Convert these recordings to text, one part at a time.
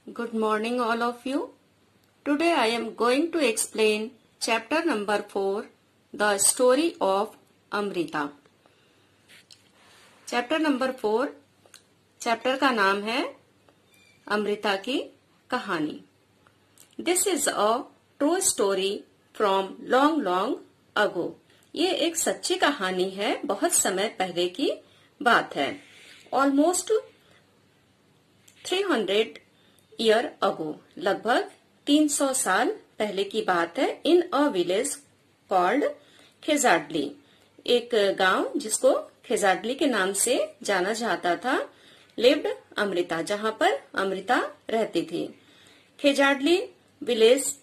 Good morning all of you. Today I am going to explain chapter number 4, The Story of Amrita. Chapter number 4, chapter का नाम है अमृता की कहानी. This is a true story from long ago. ये एक सच्ची कहानी है, बहुत समय पहले की बात है. Almost 300 ईयर अगो, लगभग 300 साल पहले की बात है. इन अ विलेज कॉल्ड खेजाडली, एक गांव जिसको खेजाडली के नाम से जाना जाता था, लिव्ड अमृता, जहां पर अमृता रहती थी. Khejadli village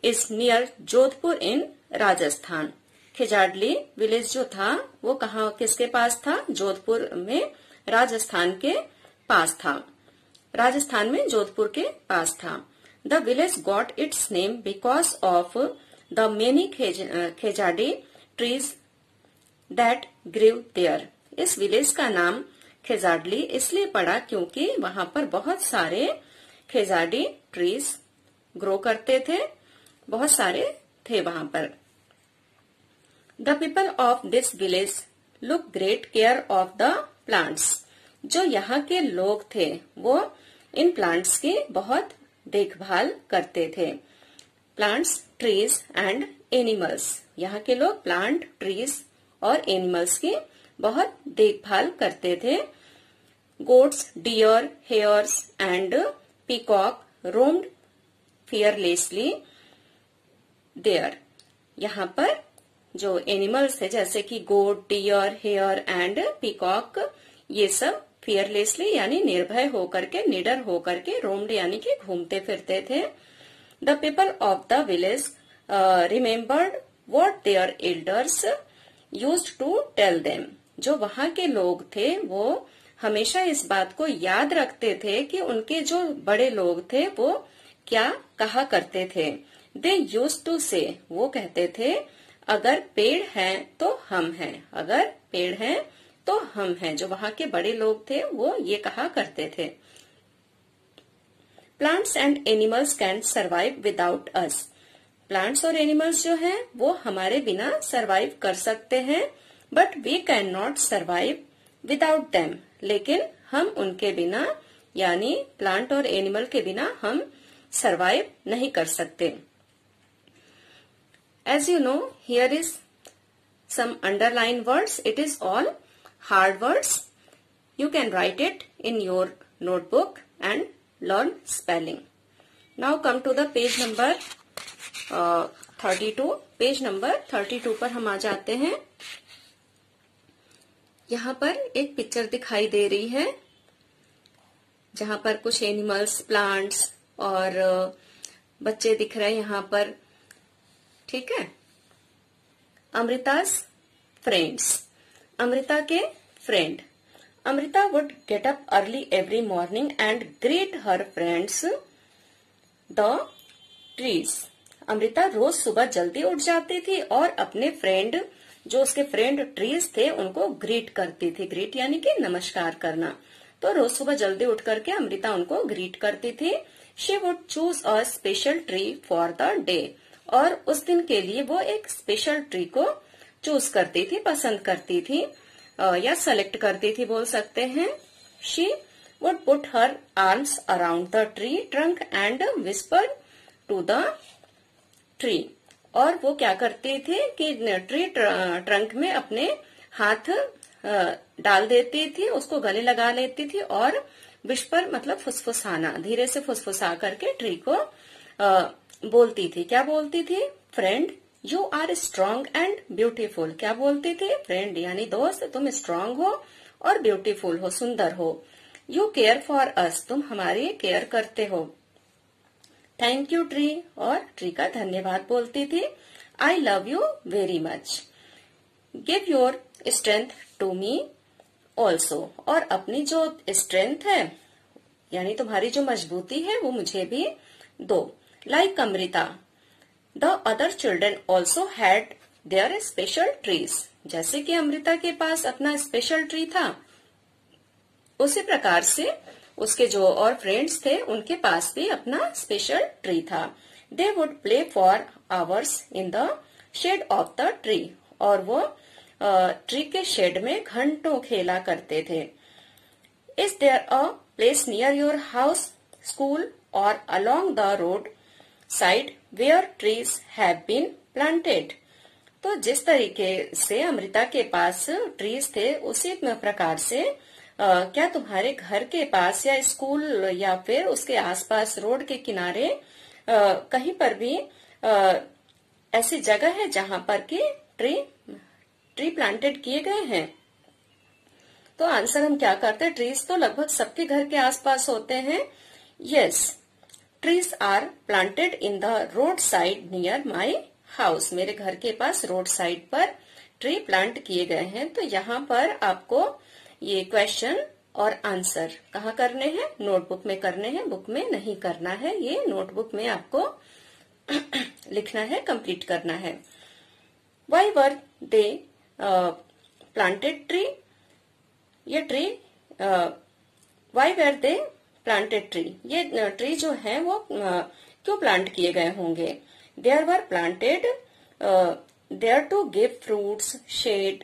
is near Jodhpur in Rajasthan. Khejadli village जो था वो कहाँ, किसके पास था? जोधपुर में, राजस्थान के पास था. राजस्थान में जोधपुर के पास था. The village got its name because of the many Khejadi trees that grew there. इस विलेज का नाम खेजाडली इसलिए पड़ा क्योंकि वहां पर बहुत सारे खेजाडी ट्रीज ग्रो करते थे, बहुत सारे थे वहां पर. The people of this village look great care of the plants. जो यहाँ के लोग थे वो इन प्लांट्स की बहुत देखभाल करते थे. Plants, trees and animals. यहाँ के लोग प्लांट, ट्रीज और एनिमल्स की बहुत देखभाल करते थे. Goats, deer, hares and peacock roamed fearlessly there. यहाँ पर जो एनिमल्स थे जैसे कि goat, deer, hare and peacock, ये सब फियरलेसली यानी निर्भय होकर के, निडर होकर के, रोम्ड यानी कि घूमते फिरते थे. The people of the village remembered what their elders used to tell them. जो वहां के लोग थे वो हमेशा इस बात को याद रखते थे कि उनके जो बड़े लोग थे वो क्या कहा करते थे. दे यूज्ड टू से, वो कहते थे, अगर पेड़ है तो हम हैं, अगर पेड़ है तो हम हैं. जो वहां के बड़े लोग थे वो ये कहा करते थे. Plants and animals can survive without us. Plants और एनिमल्स जो हैं वो हमारे बिना सर्वाइव कर सकते हैं, but we can not survive without them. लेकिन हम उनके बिना यानी प्लांट और एनिमल के बिना हम सर्वाइव नहीं कर सकते. As you know, here is some underline words. It is all hard words. You can write it in your notebook and learn spelling. Now come to the page number 32. Page number 32 पर हम आ जाते हैं. यहाँ पर एक picture दिखाई दे रही है जहाँ पर कुछ एनिमल्स, प्लांट्स और बच्चे दिख रहे हैं यहाँ पर. ठीक है. अमृता's फ्रेंड्स. अमृता के friend. Amrita would get up early every morning and greet her friends the trees. Amrita रोज सुबह जल्दी उठ जाती थी और अपने फ्रेंड, जो उसके फ्रेंड ट्रीज थे, उनको ग्रीट करती थी. ग्रीट यानी कि नमस्कार करना. तो रोज सुबह जल्दी उठ करके अमृता उनको ग्रीट करती थी. She would choose a special tree for the day. और उस दिन के लिए वो एक स्पेशल ट्री को चूज करती थी, पसंद करती थी या सेलेक्ट करती थी बोल सकते हैं. She would put her arms around the tree trunk and whisper to the tree. और वो क्या करती थी कि ट्री ट्रंक में अपने हाथ डाल देती थी, उसको गले लगा लेती थी और विस्पर मतलब फुसफुसाना, धीरे से फुसफुसा करके ट्री को बोलती थी. क्या बोलती थी? Friend, you are strong and beautiful. क्या बोलती थी? फ्रेंड यानी दोस्त, तुम स्ट्रांग हो और ब्यूटीफुल हो, सुंदर हो. यू केयर फॉर अस, तुम हमारी केयर करते हो. थैंक यू ट्री, और ट्री का धन्यवाद बोलती थी. I love you very much. Give your strength to me also, और अपनी जो स्ट्रेंथ है यानी तुम्हारी जो मजबूती है वो मुझे भी दो. Like Amrita, the other children also had their special trees. जैसे कि अमृता के पास अपना स्पेशल ट्री था, उसी प्रकार से उसके जो और फ्रेंड्स थे उनके पास भी अपना स्पेशल ट्री था। They would play for hours in the shade of the tree, और वो ट्री के शेड में घंटों खेला करते थे। Is there a place near your house, school और along the road side where trees have been planted? तो जिस तरीके से अमृता के पास ट्रीज थे उसी प्रकार से क्या तुम्हारे घर के पास या स्कूल या फिर उसके आसपास रोड के किनारे कहीं पर भी ऐसी जगह है जहां पर कि ट्री प्लांटेड किए गए हैं? तो आंसर हम क्या करते हैं, ट्रीज तो लगभग सबके घर के आसपास होते हैं। Yes, trees are planted in the road side near my house. मेरे घर के पास रोड साइड पर ट्री प्लांट किए गए हैं। तो यहाँ पर आपको ये क्वेश्चन और आंसर कहाँ करने हैं, नोटबुक में करने हैं, बुक में नहीं करना है। ये नोटबुक में आपको लिखना है, कंप्लीट करना है। Why were they planted tree? ये tree why were they planted tree, ये ट्री जो है वो क्यों प्लांट किए गए होंगे? There were planted there to give fruits, shade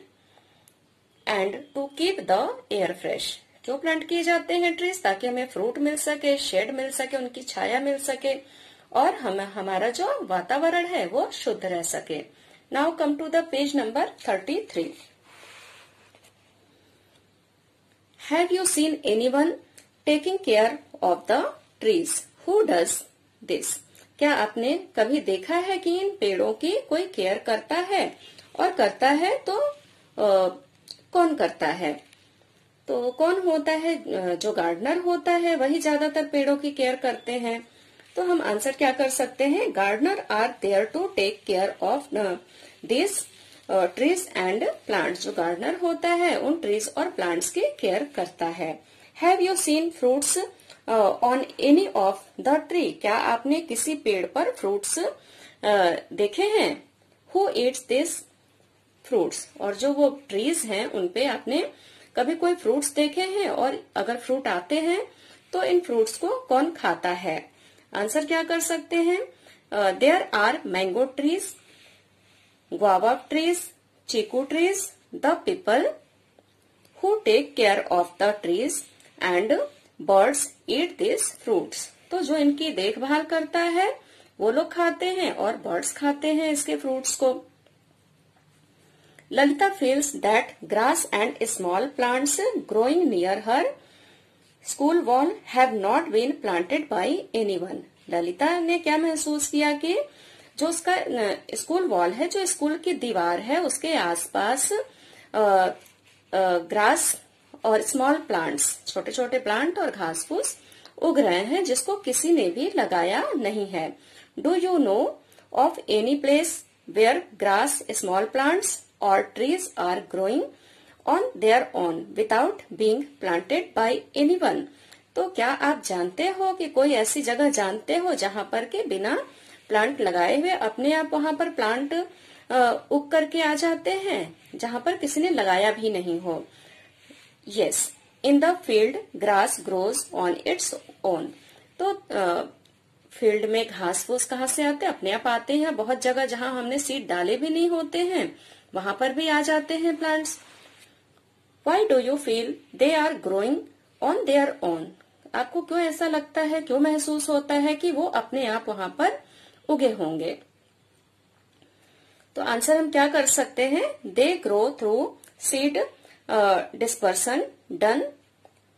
and to keep the air fresh. क्यों प्लांट किए जाते हैं ट्रीज? ताकि हमें फ्रूट मिल सके, शेड मिल सके, उनकी छाया मिल सके और हमारा जो वातावरण है वो शुद्ध रह सके। Now come to the page number 33। Have you seen anyone taking care of the trees? Who does this? क्या आपने कभी देखा है कि इन पेड़ों की कोई केयर करता है? और करता है तो कौन करता है? तो कौन होता है? जो गार्डनर होता है वही ज्यादातर पेड़ों की केयर करते हैं। तो हम आंसर क्या कर सकते हैं, gardener are there to take care of this trees and plants. जो गार्डनर होता है उन ट्रीज और प्लांट्स की केयर करता है। Have you scene fruits on any of the tree? क्या आपने किसी पेड़ पर फ्रूट्स देखे हैं? Who Yeats this fruits? और जो वो ट्रीज हैं उन पे आपने कभी कोई फ्रूट्स देखे हैं? और अगर फ्रूट आते हैं तो इन फ्रूट्स को कौन खाता है? आंसर क्या कर सकते हैं, there are mango trees, guava trees, chiku trees, the people who take care of the trees and birds eat these fruits। तो जो इनकी देखभाल करता है वो लोग खाते हैं और बर्ड्स खाते हैं इसके फ्रूट्स को। Lalita feels that grass and small plants growing near her school wall have not been planted by anyone। Lalita ने क्या महसूस किया कि जो उसका स्कूल वॉल है, जो स्कूल की दीवार है, उसके आसपास ग्रास और स्मॉल प्लांट्स, छोटे छोटे प्लांट और घास फूस उग रहे हैं जिसको किसी ने भी लगाया नहीं है। Do you know of any place where grass, small plants और trees are growing on their own without being planted by anyone? तो क्या आप जानते हो कि कोई ऐसी जगह जानते हो जहां पर के बिना प्लांट लगाए हुए अपने आप वहां पर प्लांट उग करके आ जाते हैं, जहां पर किसी ने लगाया भी नहीं हो? Yes, in the field grass grows on its own. तो फील्ड में घास फूस कहाँ से आते हैं? अपने आप आते हैं। बहुत जगह जहां हमने सीड डाले भी नहीं होते हैं वहां पर भी आ जाते हैं plants. Why do you feel they are growing on their own? आपको क्यों ऐसा लगता है, क्यों महसूस होता है कि वो अपने आप वहां पर उगे होंगे? तो आंसर हम क्या कर सकते हैं, they grow through seed dispersion done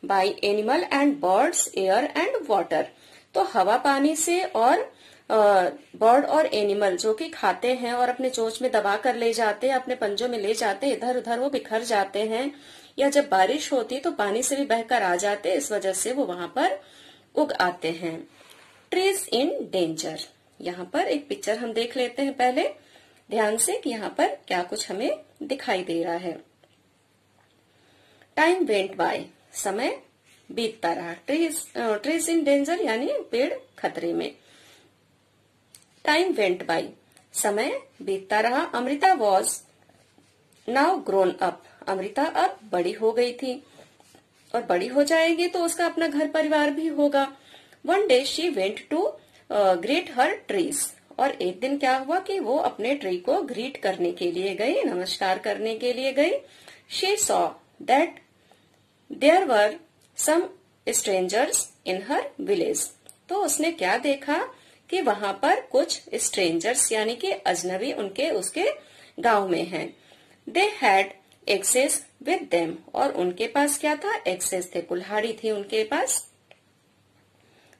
by animal and birds, air and water. तो हवा पानी से और बर्ड और एनिमल जो कि खाते हैं और अपने चोंच में दबा कर ले जाते हैं, अपने पंजों में ले जाते हैं, इधर उधर वो बिखर जाते हैं, या जब बारिश होती तो पानी से भी बहकर आ जाते, इस वजह से वो वहां पर उग आते हैं। Trees in danger. यहाँ पर एक पिक्चर हम देख लेते हैं पहले ध्यान से कि यहाँ पर क्या कुछ हमें दिखाई दे रहा है। टाइम वेंट बाय, समय बीतता रहा। ट्रीज इन डेंजर यानी पेड़ खतरे में। टाइम वेंट बाय, समय बीतता रहा। Amrita was now grown up, Amrita अब बड़ी हो गई थी। और बड़ी हो जाएगी तो उसका अपना घर परिवार भी होगा। One day she went to greet her trees, और एक दिन क्या हुआ कि वो अपने ट्री को ग्रीट करने के लिए गई, नमस्कार करने के लिए गई। She saw that there were some strangers in her village, तो उसने क्या देखा कि वहां पर कुछ स्ट्रेंजर्स यानी कि अजनबी उसके गांव में हैं। They had access with them, और उनके पास क्या था, एक्सेस थे, कुल्हाड़ी थी उनके पास।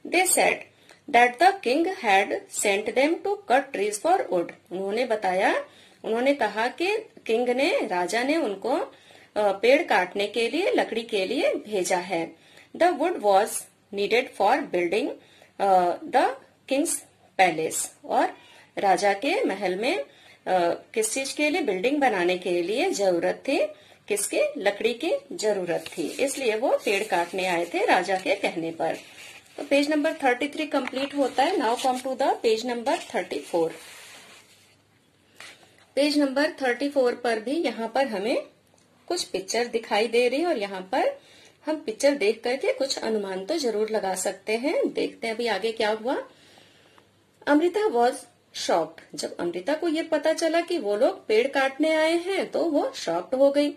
They said that the king had sent them to cut trees for wood, उन्होंने कहा कि किंग ने, राजा ने उनको पेड़ काटने के लिए, लकड़ी के लिए भेजा है। The wood was needed for building the Kings palace, और राजा के महल में किस चीज के लिए, बिल्डिंग बनाने के लिए जरूरत थी, किसके, लकड़ी की जरूरत थी, इसलिए वो पेड़ काटने आए थे राजा के कहने पर। तो पेज नंबर 33 कंप्लीट होता है। Now come to the page number 34। Page number 34 पर भी यहाँ पर हमें कुछ पिक्चर दिखाई दे रही है, और यहाँ पर हम पिक्चर देख करके कुछ अनुमान तो जरूर लगा सकते हैं। देखते हैं अभी आगे क्या हुआ। अमृता वॉज शॉक्ड, जब अमृता को ये पता चला कि वो लोग पेड़ काटने आए हैं तो वो शॉक्ड हो गई,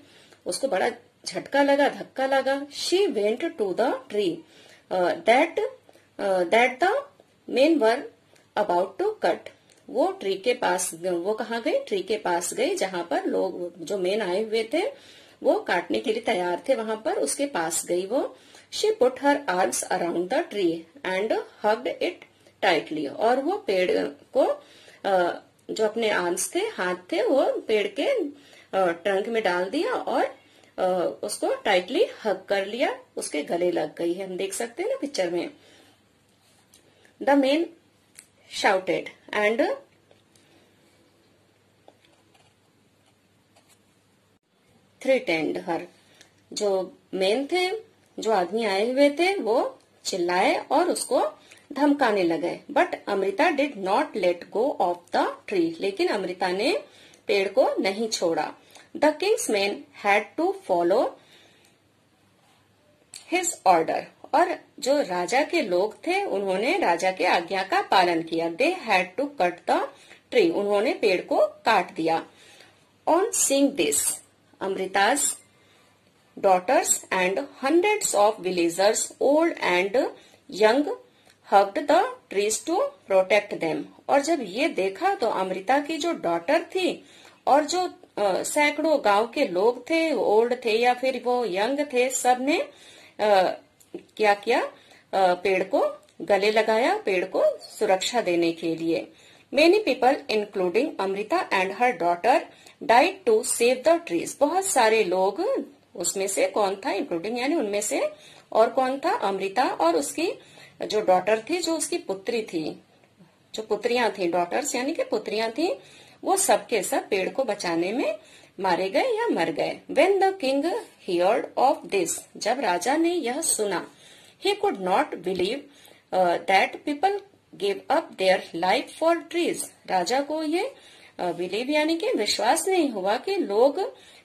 उसको बड़ा झटका लगा, धक्का लगा। She went to the tree that the men were about to cut, वो ट्री के पास, वो कहाँ गई, ट्री के पास गई जहां पर लोग, जो मेन आए हुए थे वो काटने के लिए तैयार थे, वहां पर उसके पास गई वो। She put her arms around the tree and hugged it tightly, और वो पेड़ को जो अपने आर्म्स थे, हाथ थे, वो पेड़ के ट्रंक में डाल दिया और उसको टाइटली हग कर लिया, उसके गले लग गई है, हम देख सकते हैं ना पिक्चर में। The man shouted and threatened her, जो मेन थे, जो आदमी आए हुए थे, वो चिल्लाए और उसको धमकाने लगे। But Amrita did not let go of the tree, लेकिन अमृता ने पेड़ को नहीं छोड़ा। The king's man had to follow his order, और जो राजा के लोग थे उन्होंने राजा के आज्ञा का पालन किया। They had to cut the tree, उन्होंने पेड़ को काट दिया। On seeing this, Amrita's daughters and hundreds of villagers, old and young, hugged the trees to protect them. और जब ये देखा तो अमृता की जो डॉटर थी और जो सैकड़ों गांव के लोग थे, ओल्ड थे या फिर वो यंग थे, सब ने क्या किया, पेड़ को गले लगाया, पेड़ को सुरक्षा देने के लिए। Many people, including Amrita and her daughter, died to save the trees. बहुत सारे लोग, उसमें से कौन था, इंक्लूडिंग यानी उनमें से, और कौन था, अमृता और उसकी जो डॉटर थी, जो उसकी पुत्री थी, जो पुत्रियां थी, डॉटर्स यानी कि पुत्रियां थी, वो सब के सब पेड़ को बचाने में मारे गए या मर गए। When the king heard of this, जब राजा ने यह सुना, he could not believe that people gave up their life for trees. राजा को ये बिलीव यानी कि विश्वास नहीं हुआ कि लोग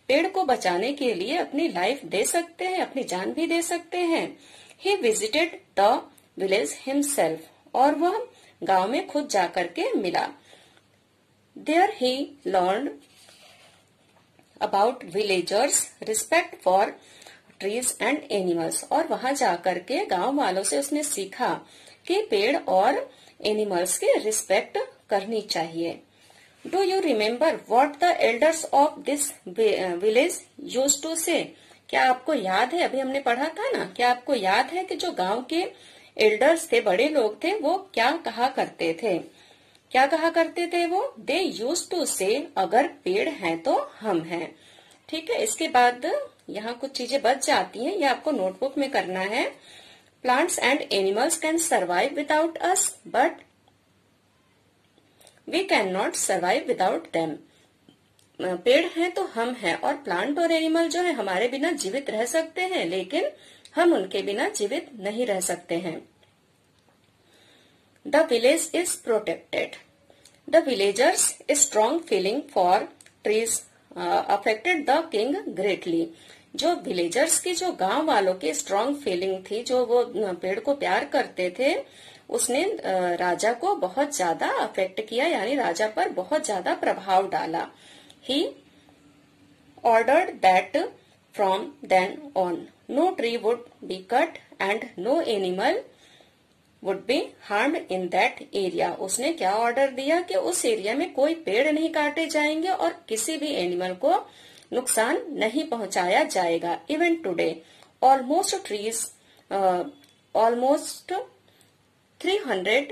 पेड़ को बचाने के लिए अपनी लाइफ दे सकते हैं, अपनी जान भी दे सकते हैं। He visited the village himself, और वह गांव में खुद जाकर के मिला। There he learned about villagers' respect for trees and animals, और वहां जाकर के गांव वालों से उसने सीखा कि पेड़ और एनिमल्स की रिस्पेक्ट करनी चाहिए। Do you remember what the elders of this village used to say, क्या आपको याद है, अभी हमने पढ़ा था ना, क्या आपको याद है कि जो गांव के एल्डर्स थे, बड़े लोग थे, वो क्या कहा करते थे, क्या कहा करते थे वो? दे यूज्ड टू से, अगर पेड़ हैं तो हम हैं। ठीक है, इसके बाद यहाँ कुछ चीजें बच जाती हैं, ये आपको नोटबुक में करना है। Plants and animals can survive without us, but we cannot survive without them. पेड़ हैं तो हम हैं, और प्लांट और एनिमल जो है हमारे बिना जीवित रह सकते हैं, लेकिन हम उनके बिना जीवित नहीं रह सकते हैं। The village is protected. The villagers' strong feeling for trees affected the king greatly. जो विलेजर्स की, जो गांव वालों की स्ट्रांग फीलिंग थी, जो वो पेड़ को प्यार करते थे, उसने राजा को बहुत ज्यादा अफेक्ट किया, यानी राजा पर बहुत ज्यादा प्रभाव डाला। He ordered that from then on no tree would be cut and no animal would be harmed in that area. उसने क्या ऑर्डर दिया कि उस एरिया में कोई पेड़ नहीं काटे जाएंगे और किसी भी एनिमल को नुकसान नहीं पहुंचाया जाएगा। Even today almost trees almost 300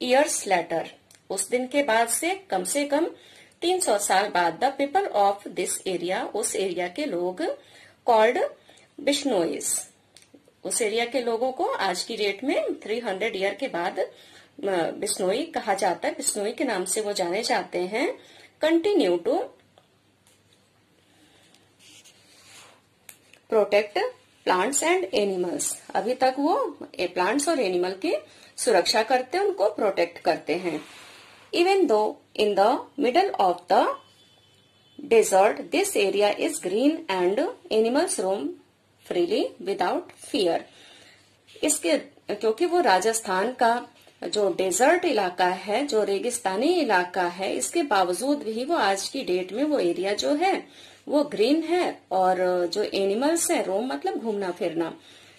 years later, उस दिन के बाद से कम 300 साल बाद, the people of this area, उस एरिया के लोग, कॉल्ड बिश्नोइज, उस एरिया के लोगों को आज की डेट में 300 ईयर के बाद बिश्नोई कहा जाता है, बिश्नोई के नाम से वो जाने जाते हैं। Continue to protect plants and animals, अभी तक वो प्लांट्स और एनिमल की सुरक्षा करते हैं, उनको प्रोटेक्ट करते हैं। Even though in the middle of the desert this area is green and animals roam freely without fear. इसके क्योंकि वो राजस्थान का जो डेजर्ट इलाका है, जो रेगिस्तानी इलाका है, इसके बावजूद भी वो आज की डेट में वो एरिया जो है वो ग्रीन है, और जो एनिमल्स है, रोम मतलब घूमना फिरना,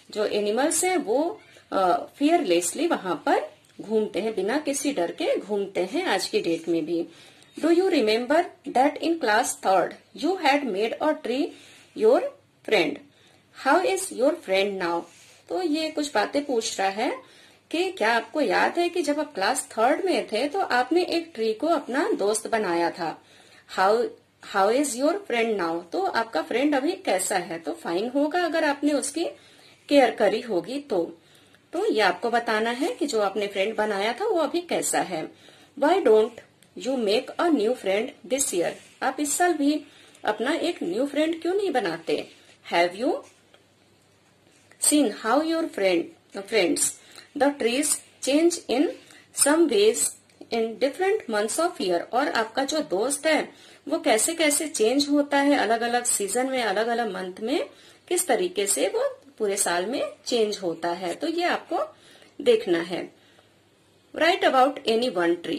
जो एनिमल्स है वो फियरलेसली वहां पर घूमते हैं, बिना किसी डर के घूमते हैं आज की डेट में भी। Do you remember that in class 3rd you had made a tree your friend, how is your friend now. तो ये कुछ बातें पूछ रहा है कि क्या आपको याद है कि जब आप क्लास 3rd में थे तो आपने एक ट्री को अपना दोस्त बनाया था। How is your friend now, तो आपका फ्रेंड अभी कैसा है, तो फाइन होगा अगर आपने उसकी केयर करी होगी तो ये आपको बताना है कि जो आपने फ्रेंड बनाया था वो अभी कैसा है। Why don't you make a new friend this year, आप इस साल भी अपना एक न्यू फ्रेंड क्यों नहीं बनाते। Have you seen how your friends the trees change in some ways in different months of year, और आपका जो दोस्त है वो कैसे कैसे चेंज होता है अलग अलग सीजन में, अलग अलग मंथ में, किस तरीके से वो पूरे साल में चेंज होता है, तो ये आपको देखना है। Right about any one tree,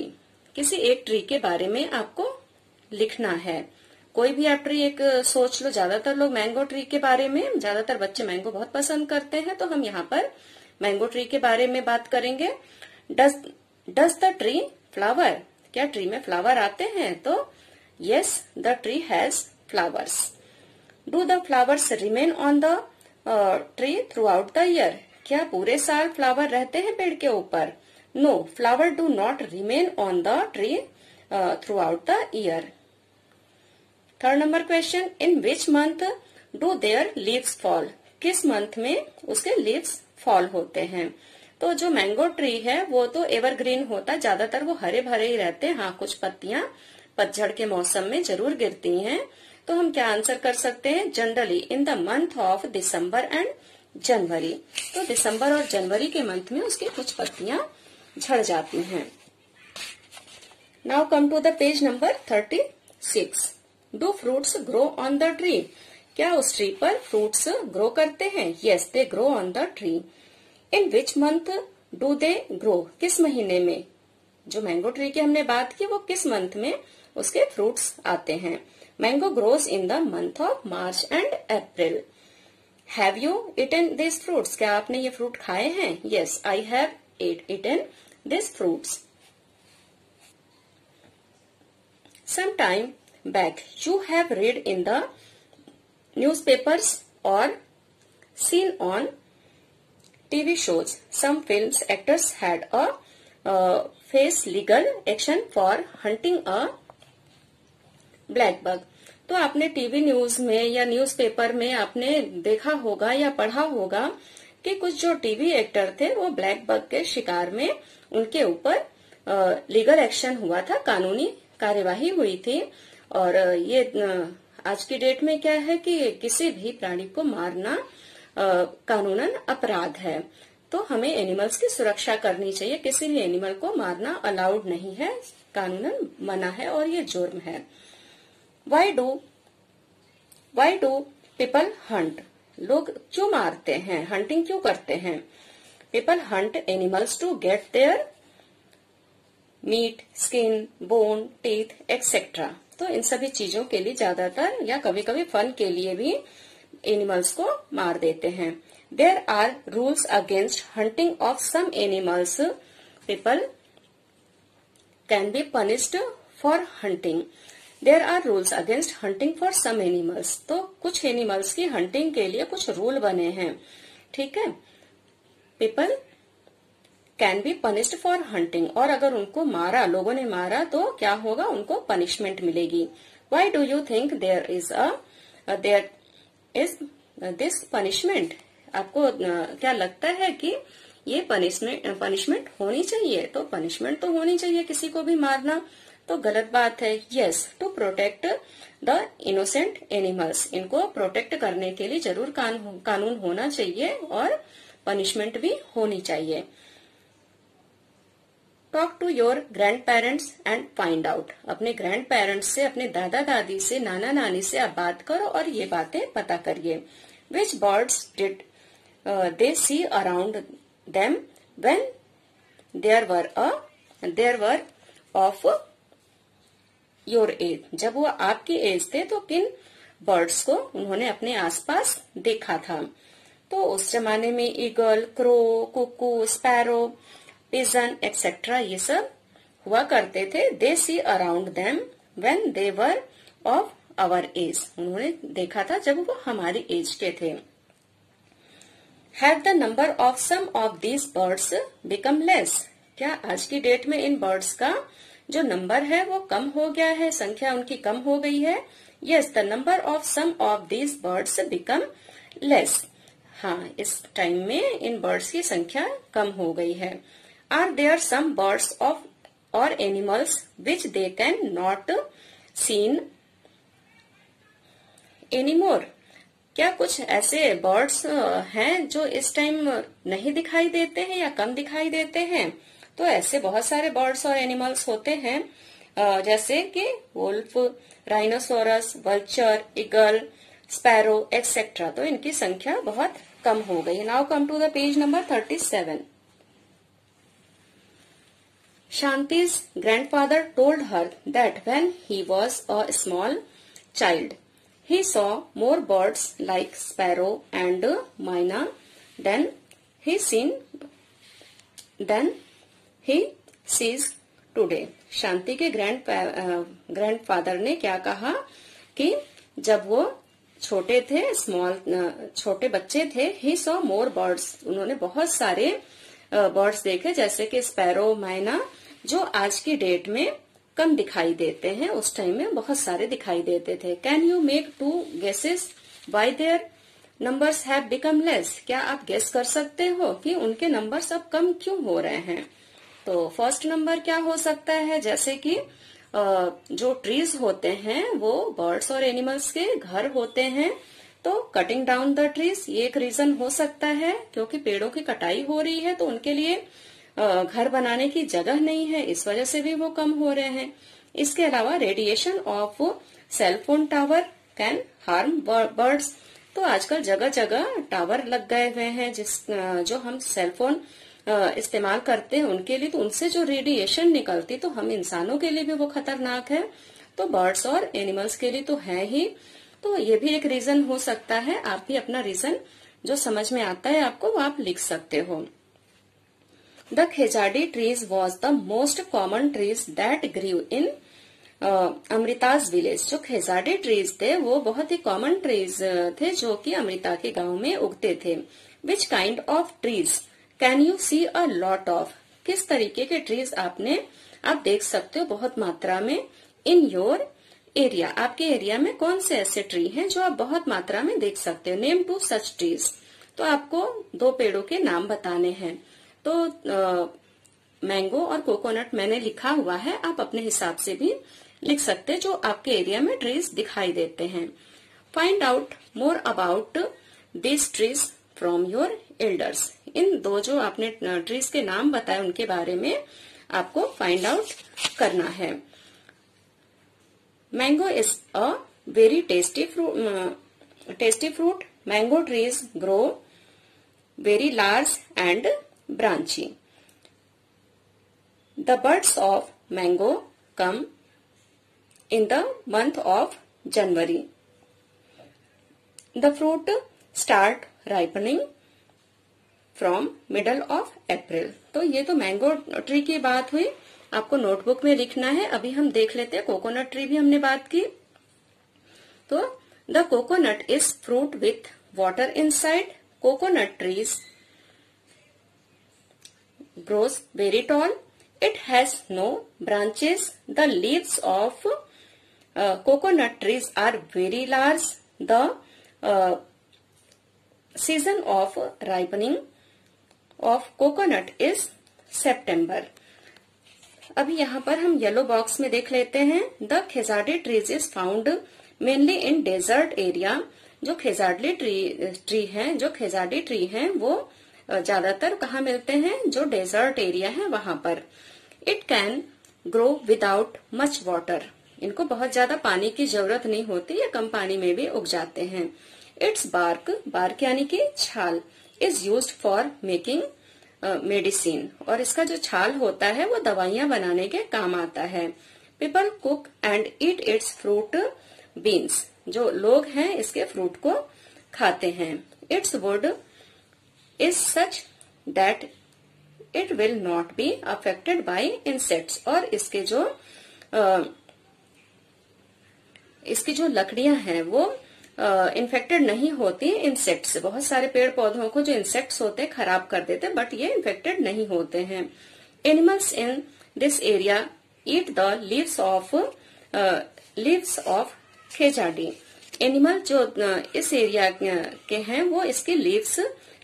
किसी एक ट्री के बारे में आपको लिखना है। कोई भी आप ट्री एक सोच लो, ज्यादातर लोग मैंगो ट्री के बारे में, ज्यादातर बच्चे मैंगो बहुत पसंद करते हैं, तो हम यहाँ पर मैंगो ट्री के बारे में बात करेंगे। डज द ट्री फ्लावर, क्या ट्री में फ्लावर आते हैं, तो yes the tree has flowers. Do the flowers remain on the tree throughout the year, क्या पूरे साल फ्लावर रहते हैं पेड़ के ऊपर। No flower do not remain on the tree throughout the year. 3rd number question, in which month do their leaves fall, किस मंथ में उसके लीव्स फॉल होते हैं। तो जो मैंगो ट्री है वो तो एवरग्रीन होता है, ज्यादातर वो हरे भरे ही रहते हैं, हाँ कुछ पत्तियां पतझड़ के मौसम में जरूर गिरती हैं। तो हम क्या आंसर कर सकते हैं, generally in the month of December and January, तो दिसंबर और जनवरी के मंथ में उसकी कुछ पत्तियां झड़ जाती हैं। Now come to the page number 36। Do fruits grow on the tree, क्या उस ट्री पर फ्रूट्स ग्रो करते हैं। Yes they grow on the tree. In which month do they grow, किस महीने में, जो मैंगो ट्री की हमने बात की वो किस मंथ में उसके फ्रूट्स आते हैं। Mango grows in the month of March and April. Have you eaten this fruits, क्या आपने ये फ्रूट खाए हैं। Yes I have eaten this fruits. Some time back you have read in the newspapers or seen on TV shows some films actors had a face legal action for hunting a black bug। तो आपने TV news में या newspaper में आपने देखा होगा या पढ़ा होगा कि कुछ जो टीवी एक्टर थे वो ब्लैक बग के शिकार में उनके ऊपर लीगल एक्शन हुआ था, कानूनी कार्यवाही हुई थी। और ये आज की डेट में क्या है कि किसी भी प्राणी को मारना कानूनन अपराध है, तो हमें एनिमल्स की सुरक्षा करनी चाहिए, किसी भी एनिमल को मारना अलाउड नहीं है, कानूनन मना है और ये जुर्म है। Why do why do people hunt, लोग क्यों मारते हैं, हंटिंग क्यों करते हैं। People hunt animals to get their meat, skin, bone, teeth etcetera. तो इन सभी चीजों के लिए ज्यादातर या कभी कभी फन के लिए भी एनिमल्स को मार देते हैं। There are rules against hunting of some animals, people can be punished for hunting. There are rules against hunting for some animals, तो कुछ एनिमल्स की हंटिंग के लिए कुछ रूल बने हैं, ठीक है। People can be punished for hunting, और अगर उनको मारा, लोगों ने मारा तो क्या होगा, उनको पनिशमेंट मिलेगी। Why do you think there is this punishment, आपको क्या लगता है कि ये पनिशमेंट होनी चाहिए। तो पनिशमेंट तो होनी चाहिए, किसी को भी मारना तो गलत बात है। Yes, to protect the innocent animals, इनको प्रोटेक्ट करने के लिए जरूर कानून होना चाहिए और पनिशमेंट भी होनी चाहिए। Talk to your grandparents and find out, अपने ग्रैंड पेरेंट्स से, अपने दादा दादी से, नाना नानी से आप बात करो और ये बातें पता करिए। Which birds did they see around them when there were of your age, जब वो आपकी एज थे तो किन बर्ड्स को उन्होंने अपने आसपास देखा था। तो उस जमाने में eagle, crow, cuckoo, sparrow, pigeon etcetera ये सब हुआ करते थे। They see around them when they were of our age, उन्होंने देखा था जब वो हमारी एज के थे। Have the number of some of these birds become less, क्या आज की डेट में इन बर्ड्स का जो नंबर है वो कम हो गया है, संख्या उनकी कम हो गई है। Yes, the number of some of these birds become less, हाँ इस टाइम में इन बर्ड्स की संख्या कम हो गई है। Are there some birds of और animals which they can not seen anymore, क्या कुछ ऐसे बर्ड्स हैं जो इस टाइम नहीं दिखाई देते हैं या कम दिखाई देते हैं। तो ऐसे बहुत सारे बर्ड्स और एनिमल्स होते हैं, जैसे कि wolf, rhinoceros, vulture, eagle, sparrow etcetera, तो इनकी संख्या बहुत कम हो गई। Now come to the page number 37। Shanti's grandfather told her that when he was a small child, he saw more birds like sparrow and myna than he sees today. शांति के grandfather ने क्या कहा कि जब वो छोटे थे, छोटे बच्चे थे, he saw more birds, उन्होंने बहुत सारे बर्ड्स देखे जैसे कि स्पैरो, मैना, जो आज की डेट में कम दिखाई देते हैं, उस टाइम में बहुत सारे दिखाई देते थे। Can you make 2 guesses why their numbers have become less, क्या आप गेस कर सकते हो कि उनके नंबर्स अब कम क्यों हो रहे हैं। तो फर्स्ट नंबर क्या हो सकता है, जैसे कि जो ट्रीज होते हैं वो बर्ड्स और एनिमल्स के घर होते हैं, तो कटिंग डाउन द ट्रीज ये एक रीजन हो सकता है, क्योंकि पेड़ों की कटाई हो रही है तो उनके लिए घर बनाने की जगह नहीं है, इस वजह से भी वो कम हो रहे हैं। इसके अलावा radiation of cellphone tower can harm birds, तो आजकल जगह जगह टावर लग गए हुए हैं जो हम सेलफोन इस्तेमाल करते हैं उनके लिए, तो उनसे जो रेडिएशन निकलती तो हम इंसानों के लिए भी वो खतरनाक है, तो बर्ड्स और एनिमल्स के लिए तो है ही। तो ये भी एक रीजन हो सकता है। आप भी अपना रीजन जो समझ में आता है आपको वो आप लिख सकते हो। The Khejadi trees was the most common trees that grew in Amrita's village, जो खेजाडी ट्रीज थे वो बहुत ही कॉमन ट्रीज थे जो कि अमृता के गांव में उगते थे। Which kind of trees can you see a lot of, किस तरीके के ट्रीज आप देख सकते हो बहुत मात्रा में इन योर एरिया, आपके एरिया में कौन से ऐसे ट्री हैं जो आप बहुत मात्रा में देख सकते हो। नेम 2 सच ट्रीज, तो आपको 2 पेड़ों के नाम बताने हैं। तो मैंगो और कोकोनट मैंने लिखा हुआ है, आप अपने हिसाब से भी लिख सकते हैं जो आपके एरिया में ट्रीज दिखाई देते हैं। Find out more about this trees from your elders, in 2 जो आपने ट्रीज के नाम बताए उनके बारे में आपको फाइंड आउट करना है। Mango is a very tasty fruit. Mango trees grow very large and branchy. The buds of mango come in the month of January. The fruit start ripening from middle of April. तो ये तो mango tree की बात हुई, आपको notebook में लिखना है। अभी हम देख लेते हैं कोकोनट ट्री भी हमने बात की। तो the coconut is fruit with water inside. Coconut trees grows very tall. It has no branches. The leaves of coconut trees are very large. The season of ripening of coconut is September. अभी यहाँ पर हम yellow box में देख लेते हैं. The खेजाडी trees is found mainly in desert area. जो खेजाडी tree है वो ज्यादातर कहाँ मिलते हैं, जो डेजर्ट एरिया है वहां पर. It can grow without much water. इनको बहुत ज्यादा पानी की जरूरत नहीं होती, ये कम पानी में भी उग जाते हैं. इट्स बार्क यानी कि छाल is used for making medicine. और इसका जो छाल होता है वो दवाइयां बनाने के काम आता है. People cook and eat it's fruit beans. जो लोग हैं इसके फ्रूट को खाते हैं. It's would is such that it will not be affected by insects. और इसकी जो लकड़ियां हैं वो इन्फेक्टेड नहीं होती इंसेक्ट से. बहुत सारे पेड़ पौधों को जो इंसेक्ट्स होते हैं खराब कर देते, बट ये इन्फेक्टेड नहीं होते हैं. Animals in this area eat the leaves of Khejadi. Animal जो इस एरिया के हैं वो इसके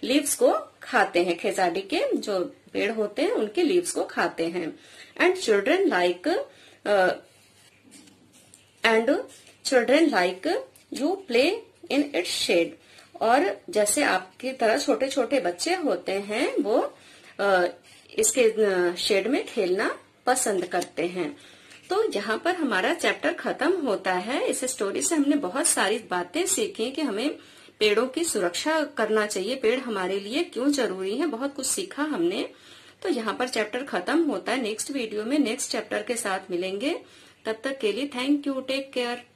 लीव्स को खाते हैं. खेजाडी के जो पेड़ होते हैं उनके लीव्स को खाते हैं. And children like you play in its shade. और जैसे आपकी तरह छोटे छोटे बच्चे होते हैं वो इसके शेड में खेलना पसंद करते हैं. तो यहाँ पर हमारा चैप्टर खत्म होता है. इस स्टोरी से हमने बहुत सारी बातें सीखी कि हमें पेड़ों की सुरक्षा करना चाहिए, पेड़ हमारे लिए क्यों जरूरी है, बहुत कुछ सीखा हमने. तो यहाँ पर चैप्टर खत्म होता है. नेक्स्ट वीडियो में नेक्स्ट चैप्टर के साथ मिलेंगे. तब तक के लिए थैंक यू. Take care.